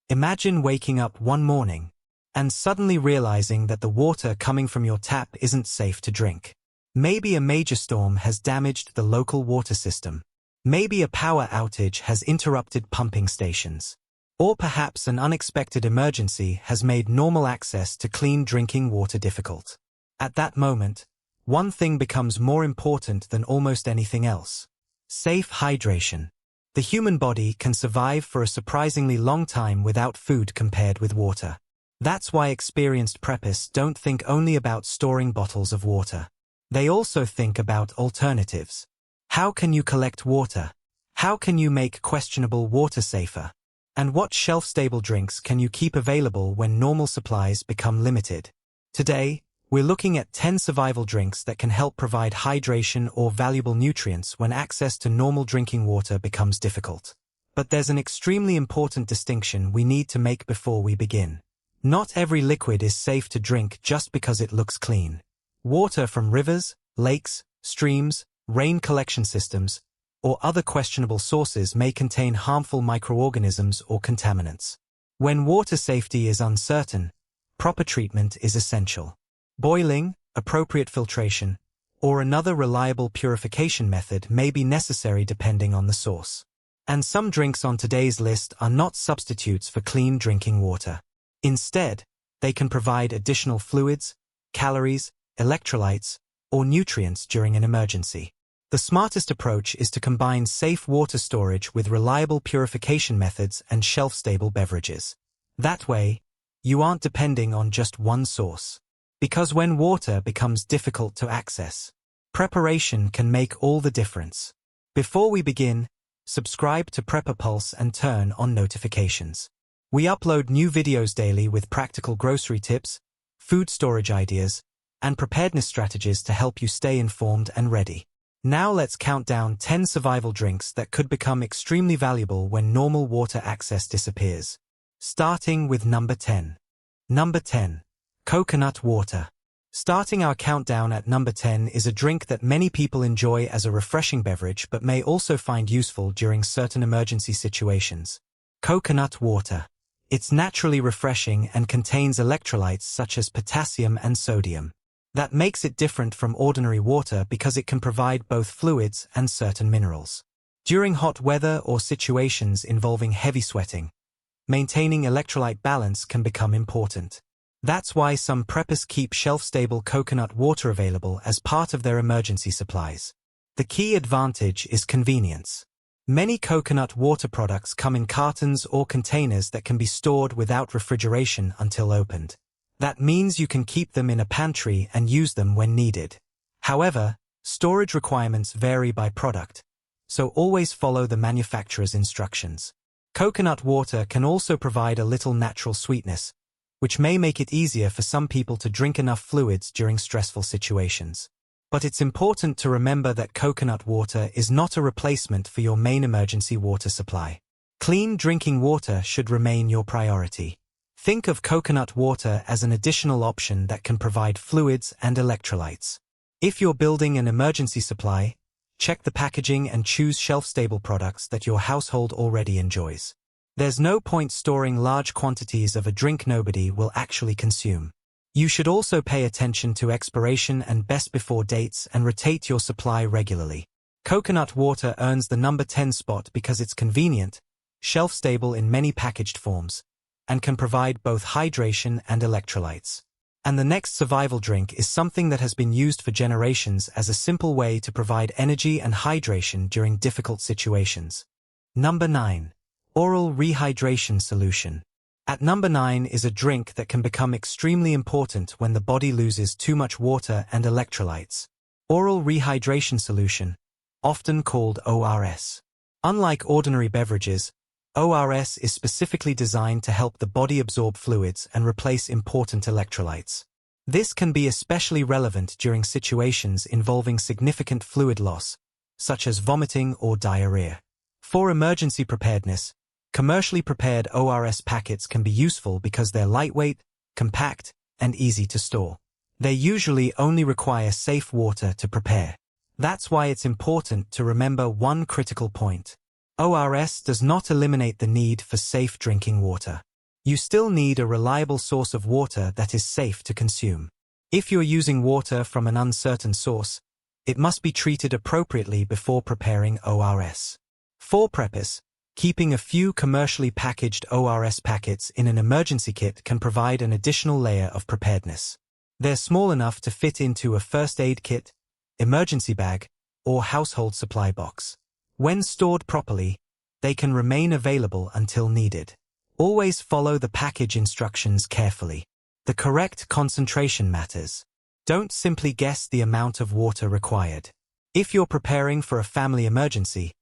Imagine waking up one morning and suddenly realizing that the water coming from your tap isn't safe to drink. Maybe a major storm has damaged the local water system. Maybe a power outage has interrupted pumping stations. Or perhaps an unexpected emergency has made normal access to clean drinking water difficult. At that moment, one thing becomes more important than almost anything else: safe hydration. The human body can survive for a surprisingly long time without food compared with water. That's why experienced preppers don't think only about storing bottles of water. They also think about alternatives. How can you collect water? How can you make questionable water safer? And what shelf-stable drinks can you keep available when normal supplies become limited? Today, we're looking at 10 survival drinks that can help provide hydration or valuable nutrients when access to normal drinking water becomes difficult. But there's an extremely important distinction we need to make before we begin. Not every liquid is safe to drink just because it looks clean. Water from rivers, lakes, streams, rain collection systems, or other questionable sources may contain harmful microorganisms or contaminants. When water safety is uncertain, proper treatment is essential. Boiling, appropriate filtration, or another reliable purification method may be necessary depending on the source. And some drinks on today's list are not substitutes for clean drinking water. Instead, they can provide additional fluids, calories, electrolytes, or nutrients during an emergency. The smartest approach is to combine safe water storage with reliable purification methods and shelf-stable beverages. That way, you aren't depending on just one source. Because when water becomes difficult to access, preparation can make all the difference. Before we begin, subscribe to Prepper Pulse and turn on notifications. We upload new videos daily with practical grocery tips, food storage ideas, and preparedness strategies to help you stay informed and ready. Now let's count down 10 survival drinks that could become extremely valuable when normal water access disappears. Starting with number 10. Number 10. Coconut water. Starting our countdown at number 10 is a drink that many people enjoy as a refreshing beverage but may also find useful during certain emergency situations. Coconut water. It's naturally refreshing and contains electrolytes such as potassium and sodium. That makes it different from ordinary water because it can provide both fluids and certain minerals. During hot weather or situations involving heavy sweating, maintaining electrolyte balance can become important. That's why some preppers keep shelf-stable coconut water available as part of their emergency supplies. The key advantage is convenience. Many coconut water products come in cartons or containers that can be stored without refrigeration until opened. That means you can keep them in a pantry and use them when needed. However, storage requirements vary by product, so always follow the manufacturer's instructions. Coconut water can also provide a little natural sweetness, which may make it easier for some people to drink enough fluids during stressful situations. But it's important to remember that coconut water is not a replacement for your main emergency water supply. Clean drinking water should remain your priority. Think of coconut water as an additional option that can provide fluids and electrolytes. If you're building an emergency supply, check the packaging and choose shelf-stable products that your household already enjoys. There's no point storing large quantities of a drink nobody will actually consume. You should also pay attention to expiration and best before dates and rotate your supply regularly. Coconut water earns the number 10 spot because it's convenient, shelf-stable in many packaged forms, and can provide both hydration and electrolytes. And the next survival drink is something that has been used for generations as a simple way to provide energy and hydration during difficult situations. Number 9. Oral rehydration solution. At number 9 is a drink that can become extremely important when the body loses too much water and electrolytes. Oral rehydration solution, often called ORS. Unlike ordinary beverages, ORS is specifically designed to help the body absorb fluids and replace important electrolytes. This can be especially relevant during situations involving significant fluid loss, such as vomiting or diarrhea. For emergency preparedness, commercially prepared ORS packets can be useful because they're lightweight, compact, and easy to store. They usually only require safe water to prepare. That's why it's important to remember one critical point. ORS does not eliminate the need for safe drinking water. You still need a reliable source of water that is safe to consume. If you're using water from an uncertain source, it must be treated appropriately before preparing ORS. For preppers, keeping a few commercially packaged ORS packets in an emergency kit can provide an additional layer of preparedness. They're small enough to fit into a first aid kit, emergency bag, or household supply box. When stored properly, they can remain available until needed. Always follow the package instructions carefully. The correct concentration matters. Don't simply guess the amount of water required. If you're preparing for a family emergency,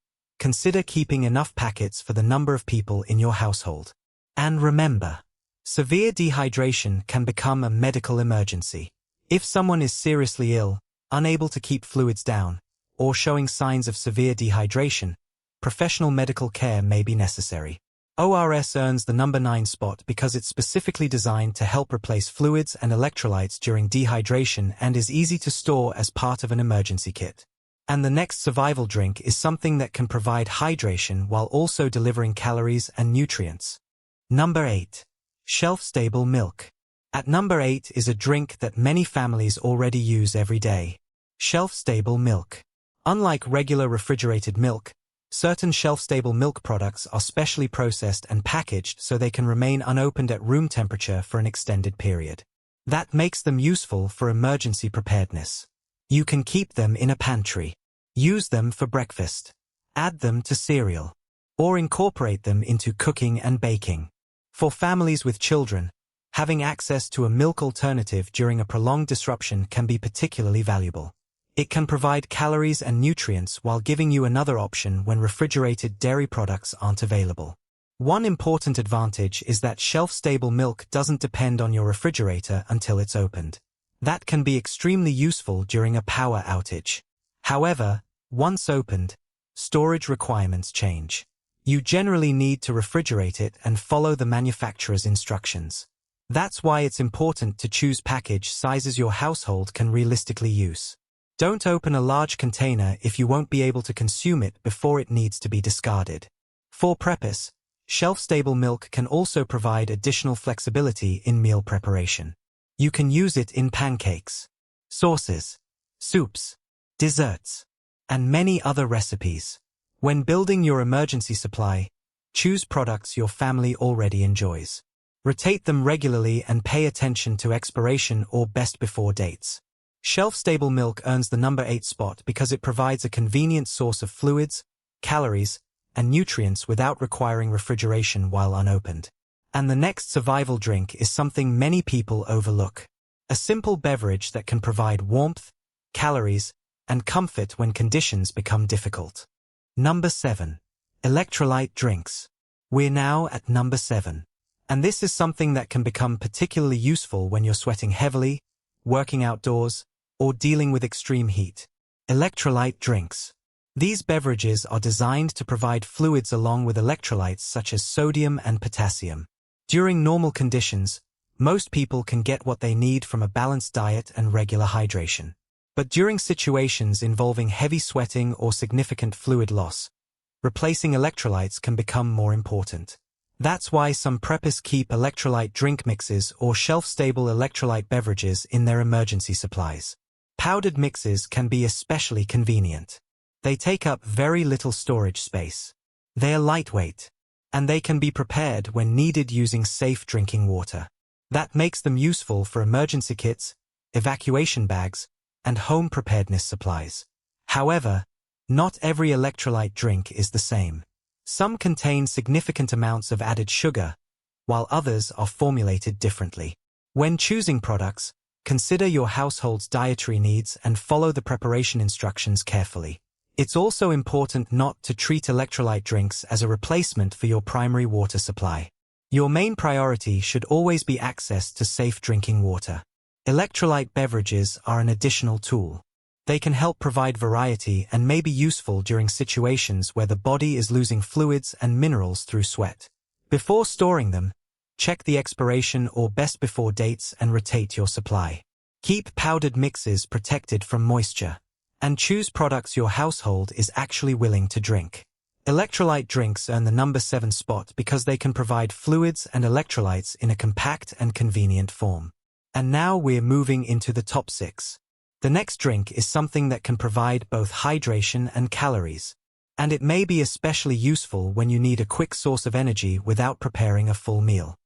consider keeping enough packets for the number of people in your household. And remember, severe dehydration can become a medical emergency. If someone is seriously ill, unable to keep fluids down, or showing signs of severe dehydration, professional medical care may be necessary. ORS earns the number 9 spot because it's specifically designed to help replace fluids and electrolytes during dehydration and is easy to store as part of an emergency kit. And the next survival drink is something that can provide hydration while also delivering calories and nutrients. Number 8. Shelf-stable milk. At number 8 is a drink that many families already use every day. Shelf-stable milk. Unlike regular refrigerated milk, certain shelf-stable milk products are specially processed and packaged so they can remain unopened at room temperature for an extended period. That makes them useful for emergency preparedness. You can keep them in a pantry, use them for breakfast, add them to cereal, or incorporate them into cooking and baking. For families with children, having access to a milk alternative during a prolonged disruption can be particularly valuable. It can provide calories and nutrients while giving you another option when refrigerated dairy products aren't available. One important advantage is that shelf-stable milk doesn't depend on your refrigerator until it's opened. That can be extremely useful during a power outage. However, once opened, storage requirements change. You generally need to refrigerate it and follow the manufacturer's instructions. That's why it's important to choose package sizes your household can realistically use. Don't open a large container if you won't be able to consume it before it needs to be discarded. For preppers, shelf-stable milk can also provide additional flexibility in meal preparation. You can use it in pancakes, sauces, soups, desserts, and many other recipes. When building your emergency supply, choose products your family already enjoys. Rotate them regularly and pay attention to expiration or best before dates. Shelf-stable milk earns the number 8 spot because it provides a convenient source of fluids, calories, and nutrients without requiring refrigeration while unopened. And the next survival drink is something many people overlook. A simple beverage that can provide warmth, calories, and comfort when conditions become difficult. Number 7. Electrolyte drinks. We're now at number 7. And this is something that can become particularly useful when you're sweating heavily, working outdoors, or dealing with extreme heat. Electrolyte drinks. These beverages are designed to provide fluids along with electrolytes such as sodium and potassium. During normal conditions, most people can get what they need from a balanced diet and regular hydration. But during situations involving heavy sweating or significant fluid loss, replacing electrolytes can become more important. That's why some preppers keep electrolyte drink mixes or shelf-stable electrolyte beverages in their emergency supplies. Powdered mixes can be especially convenient. They take up very little storage space. They are lightweight, and they can be prepared when needed using safe drinking water. That makes them useful for emergency kits, evacuation bags, and home preparedness supplies. However, not every electrolyte drink is the same. Some contain significant amounts of added sugar, while others are formulated differently. When choosing products, consider your household's dietary needs and follow the preparation instructions carefully. It's also important not to treat electrolyte drinks as a replacement for your primary water supply. Your main priority should always be access to safe drinking water. Electrolyte beverages are an additional tool. They can help provide variety and may be useful during situations where the body is losing fluids and minerals through sweat. Before storing them, check the expiration or best before dates and rotate your supply. Keep powdered mixes protected from moisture. And choose products your household is actually willing to drink. Electrolyte drinks earn the number 7 spot because they can provide fluids and electrolytes in a compact and convenient form. And now we're moving into the top 6. The next drink is something that can provide both hydration and calories. And it may be especially useful when you need a quick source of energy without preparing a full meal.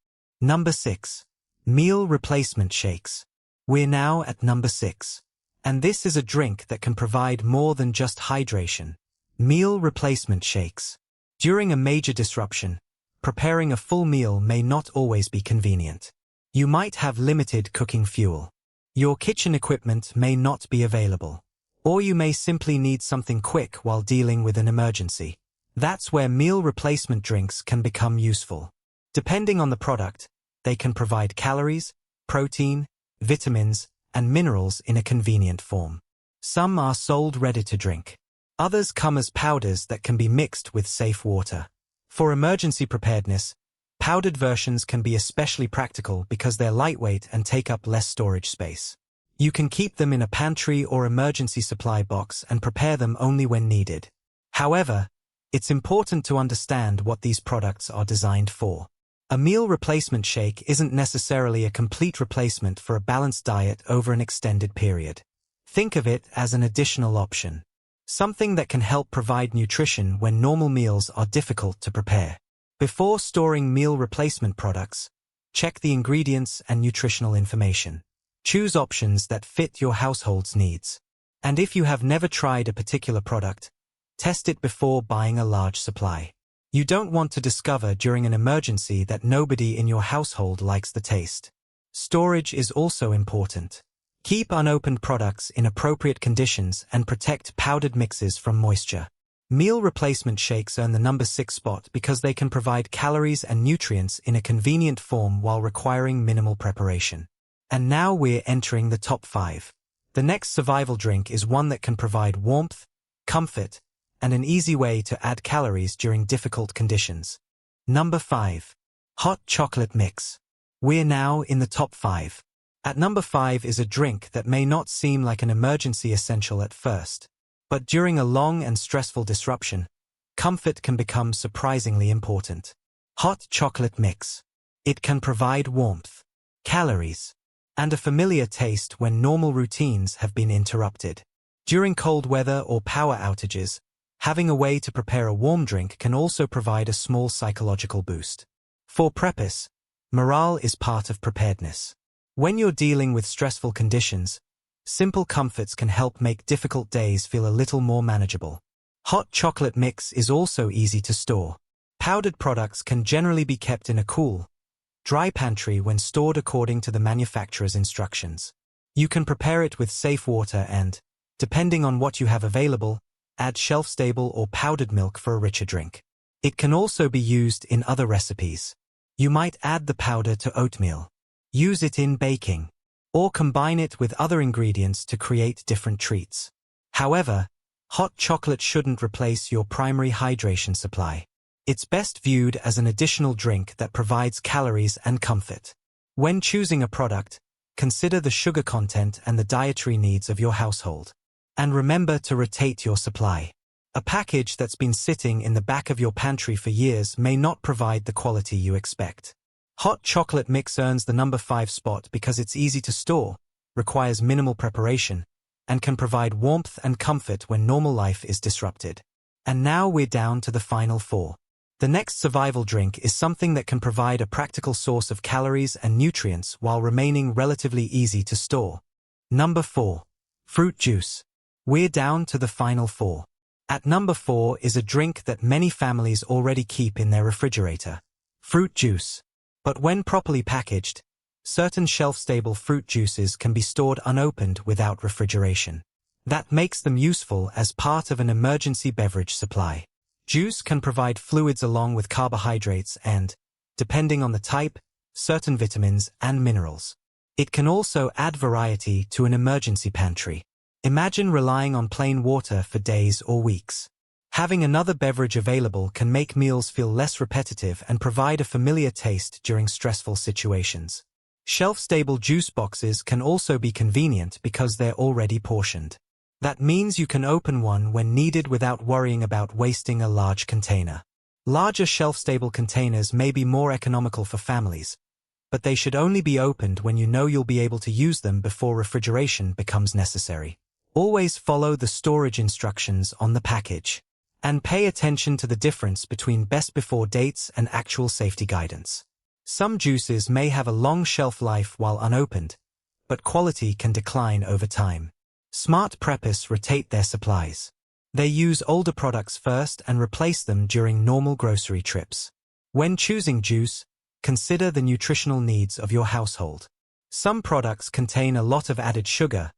Number 6. Meal replacement shakes. We're now at number 6. And this is a drink that can provide more than just hydration. Meal replacement shakes. During a major disruption, preparing a full meal may not always be convenient. You might have limited cooking fuel. Your kitchen equipment may not be available. Or you may simply need something quick while dealing with an emergency. That's where meal replacement drinks can become useful. Depending on the product, they can provide calories, protein, vitamins, and minerals in a convenient form. Some are sold ready to drink. Others come as powders that can be mixed with safe water. For emergency preparedness, powdered versions can be especially practical because they're lightweight and take up less storage space. You can keep them in a pantry or emergency supply box and prepare them only when needed. However, it's important to understand what these products are designed for. A meal replacement shake isn't necessarily a complete replacement for a balanced diet over an extended period. Think of it as an additional option. Something that can help provide nutrition when normal meals are difficult to prepare. Before storing meal replacement products, check the ingredients and nutritional information. Choose options that fit your household's needs. And if you have never tried a particular product, test it before buying a large supply. You don't want to discover during an emergency that nobody in your household likes the taste. Storage is also important. Keep unopened products in appropriate conditions and protect powdered mixes from moisture. Meal replacement shakes earn the number 6 spot because they can provide calories and nutrients in a convenient form while requiring minimal preparation. And now we're entering the top 5. The next survival drink is one that can provide warmth, comfort, and an easy way to add calories during difficult conditions. Number 5. Hot chocolate mix. We're now in the top 5. At number 5 is a drink that may not seem like an emergency essential at first. But during a long and stressful disruption, comfort can become surprisingly important. Hot chocolate mix. It can provide warmth, calories, and a familiar taste when normal routines have been interrupted. During cold weather or power outages, having a way to prepare a warm drink can also provide a small psychological boost. For preppers, morale is part of preparedness. When you're dealing with stressful conditions, simple comforts can help make difficult days feel a little more manageable. Hot chocolate mix is also easy to store. Powdered products can generally be kept in a cool, dry pantry when stored according to the manufacturer's instructions. You can prepare it with safe water and, depending on what you have available, add shelf-stable or powdered milk for a richer drink. It can also be used in other recipes. You might add the powder to oatmeal, use it in baking, or combine it with other ingredients to create different treats. However, hot chocolate shouldn't replace your primary hydration supply. It's best viewed as an additional drink that provides calories and comfort. When choosing a product, consider the sugar content and the dietary needs of your household. And remember to rotate your supply. A package that's been sitting in the back of your pantry for years may not provide the quality you expect. Hot chocolate mix earns the number 5 spot because it's easy to store, requires minimal preparation, and can provide warmth and comfort when normal life is disrupted. And now we're down to the final 4. The next survival drink is something that can provide a practical source of calories and nutrients while remaining relatively easy to store. Number 4. Fruit juice. We're down to the final 4. At number 4 is a drink that many families already keep in their refrigerator. Fruit juice. But when properly packaged, certain shelf-stable fruit juices can be stored unopened without refrigeration. That makes them useful as part of an emergency beverage supply. Juice can provide fluids along with carbohydrates and, depending on the type, certain vitamins and minerals. It can also add variety to an emergency pantry. Imagine relying on plain water for days or weeks. Having another beverage available can make meals feel less repetitive and provide a familiar taste during stressful situations. Shelf-stable juice boxes can also be convenient because they're already portioned. That means you can open one when needed without worrying about wasting a large container. Larger shelf-stable containers may be more economical for families, but they should only be opened when you know you'll be able to use them before refrigeration becomes necessary. Always follow the storage instructions on the package. And pay attention to the difference between best before dates and actual safety guidance. Some juices may have a long shelf life while unopened, but quality can decline over time. Smart preppers rotate their supplies. They use older products first and replace them during normal grocery trips. When choosing juice, consider the nutritional needs of your household. Some products contain a lot of added sugar,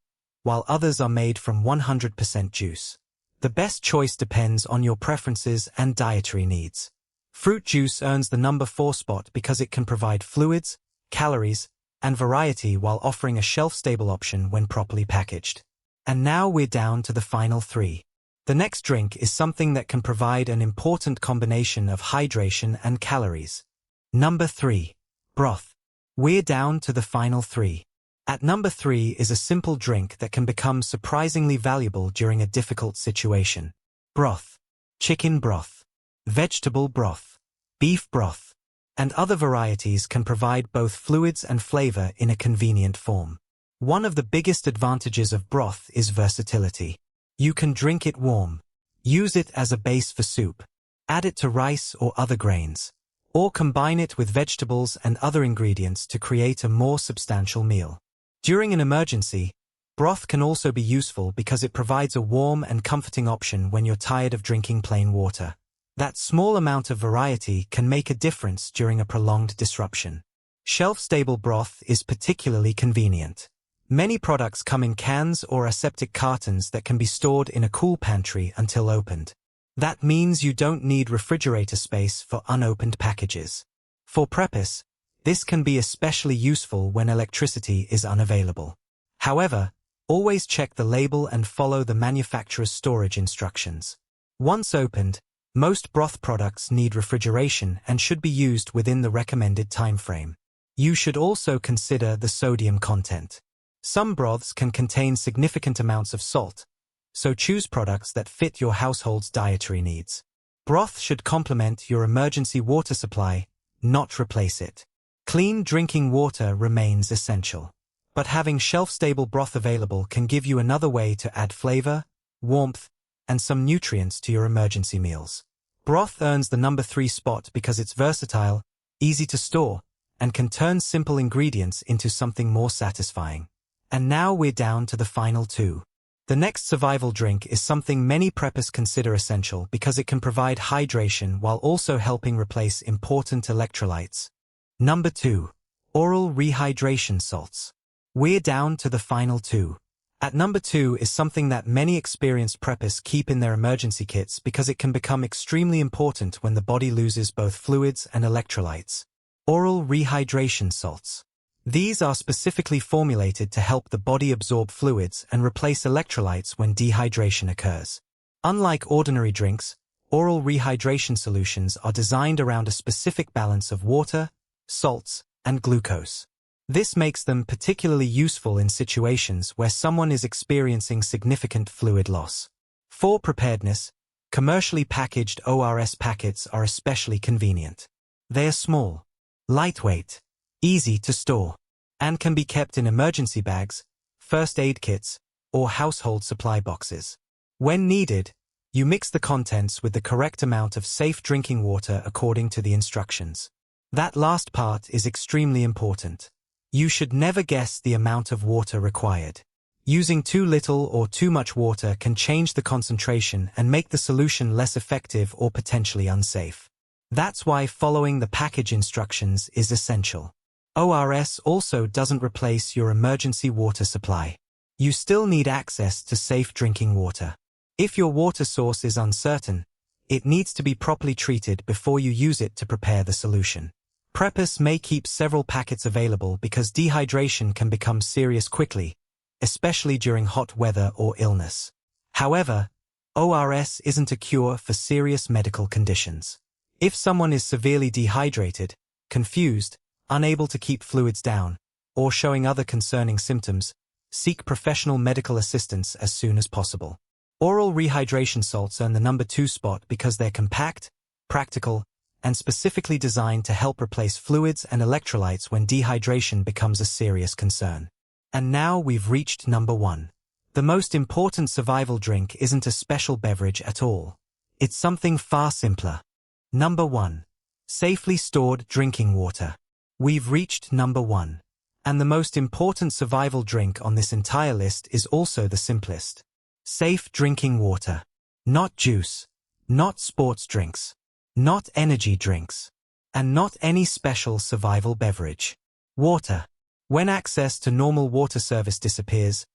while others are made from 100% juice. The best choice depends on your preferences and dietary needs. Fruit juice earns the number 4 spot because it can provide fluids, calories, and variety while offering a shelf-stable option when properly packaged. And now we're down to the final 3. The next drink is something that can provide an important combination of hydration and calories. Number 3. Broth. We're down to the final 3. At number 3 is a simple drink that can become surprisingly valuable during a difficult situation. Broth. Chicken broth, vegetable broth, beef broth, and other varieties can provide both fluids and flavor in a convenient form. One of the biggest advantages of broth is versatility. You can drink it warm, use it as a base for soup, add it to rice or other grains, or combine it with vegetables and other ingredients to create a more substantial meal. During an emergency, broth can also be useful because it provides a warm and comforting option when you're tired of drinking plain water. That small amount of variety can make a difference during a prolonged disruption. Shelf-stable broth is particularly convenient. Many products come in cans or aseptic cartons that can be stored in a cool pantry until opened. That means you don't need refrigerator space for unopened packages. For preppers, this can be especially useful when electricity is unavailable. However, always check the label and follow the manufacturer's storage instructions. Once opened, most broth products need refrigeration and should be used within the recommended time frame. You should also consider the sodium content. Some broths can contain significant amounts of salt, so choose products that fit your household's dietary needs. Broth should complement your emergency water supply, not replace it. Clean drinking water remains essential, but having shelf-stable broth available can give you another way to add flavor, warmth, and some nutrients to your emergency meals. Broth earns the number 3 spot because it's versatile, easy to store, and can turn simple ingredients into something more satisfying. And now we're down to the final 2. The next survival drink is something many preppers consider essential because it can provide hydration while also helping replace important electrolytes. Number 2. Oral rehydration salts. We're down to the final 2. At number 2 is something that many experienced preppers keep in their emergency kits because it can become extremely important when the body loses both fluids and electrolytes. Oral rehydration salts. These are specifically formulated to help the body absorb fluids and replace electrolytes when dehydration occurs. Unlike ordinary drinks, oral rehydration solutions are designed around a specific balance of water, salts, and glucose. This makes them particularly useful in situations where someone is experiencing significant fluid loss. For preparedness, commercially packaged ORS packets are especially convenient. They are small, lightweight, easy to store, and can be kept in emergency bags, first aid kits, or household supply boxes. When needed, you mix the contents with the correct amount of safe drinking water according to the instructions. That last part is extremely important. You should never guess the amount of water required. Using too little or too much water can change the concentration and make the solution less effective or potentially unsafe. That's why following the package instructions is essential. ORS also doesn't replace your emergency water supply. You still need access to safe drinking water. If your water source is uncertain, it needs to be properly treated before you use it to prepare the solution. Preppers may keep several packets available because dehydration can become serious quickly, especially during hot weather or illness. However, ORS isn't a cure for serious medical conditions. If someone is severely dehydrated, confused, unable to keep fluids down, or showing other concerning symptoms, seek professional medical assistance as soon as possible. Oral rehydration salts earn the number 2 spot because they're compact, practical, and specifically designed to help replace fluids and electrolytes when dehydration becomes a serious concern. And now we've reached number 1. The most important survival drink isn't a special beverage at all. It's something far simpler. Number 1. Safely stored drinking water. We've reached number 1. And the most important survival drink on this entire list is also the simplest. Safe drinking water. Not juice. Not sports drinks. Not energy drinks. And not any special survival beverage. Water. When access to normal water service disappears,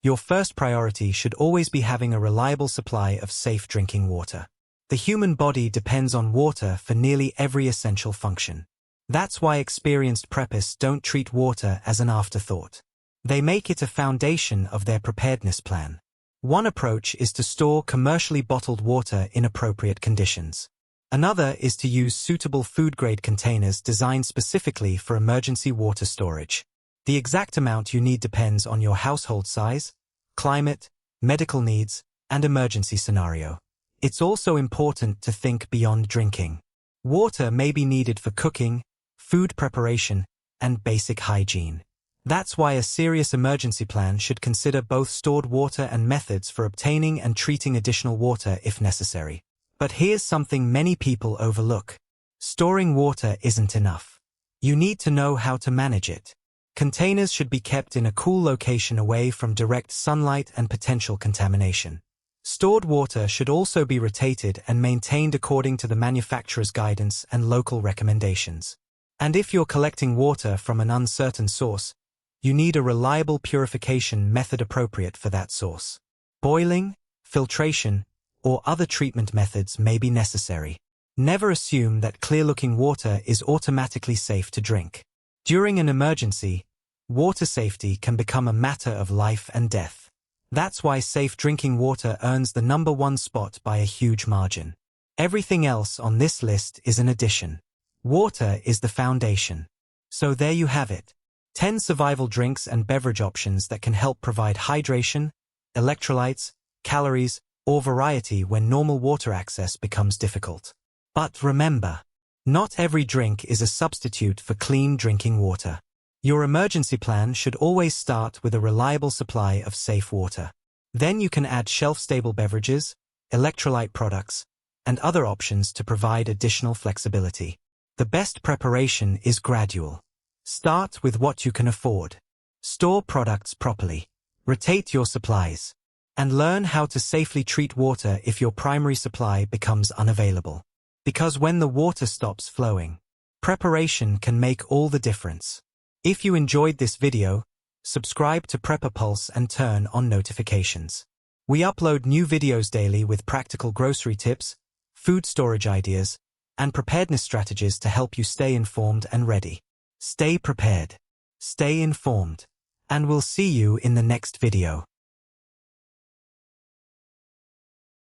your first priority should always be having a reliable supply of safe drinking water. The human body depends on water for nearly every essential function. That's why experienced preppers don't treat water as an afterthought. They make it a foundation of their preparedness plan. One approach is to store commercially bottled water in appropriate conditions. Another is to use suitable food-grade containers designed specifically for emergency water storage. The exact amount you need depends on your household size, climate, medical needs, and emergency scenario. It's also important to think beyond drinking. Water may be needed for cooking, food preparation, and basic hygiene. That's why a serious emergency plan should consider both stored water and methods for obtaining and treating additional water if necessary. But here's something many people overlook. Storing water isn't enough. You need to know how to manage it. Containers should be kept in a cool location away from direct sunlight and potential contamination. Stored water should also be rotated and maintained according to the manufacturer's guidance and local recommendations. And if you're collecting water from an uncertain source, you need a reliable purification method appropriate for that source. Boiling, filtration, or other treatment methods may be necessary. Never assume that clear-looking water is automatically safe to drink. During an emergency, water safety can become a matter of life and death. That's why safe drinking water earns the number 1 spot by a huge margin. Everything else on this list is an addition. Water is the foundation. So there you have it. 10 survival drinks and beverage options that can help provide hydration, electrolytes, calories, or variety when normal water access becomes difficult. But remember, not every drink is a substitute for clean drinking water. Your emergency plan should always start with a reliable supply of safe water. Then you can add shelf-stable beverages, electrolyte products, and other options to provide additional flexibility. The best preparation is gradual. Start with what you can afford. Store products properly. Rotate your supplies. And learn how to safely treat water if your primary supply becomes unavailable. Because when the water stops flowing, preparation can make all the difference. If you enjoyed this video, subscribe to Prepper Pulse and turn on notifications. We upload new videos daily with practical grocery tips, food storage ideas, and preparedness strategies to help you stay informed and ready. Stay prepared, stay informed, and we'll see you in the next video.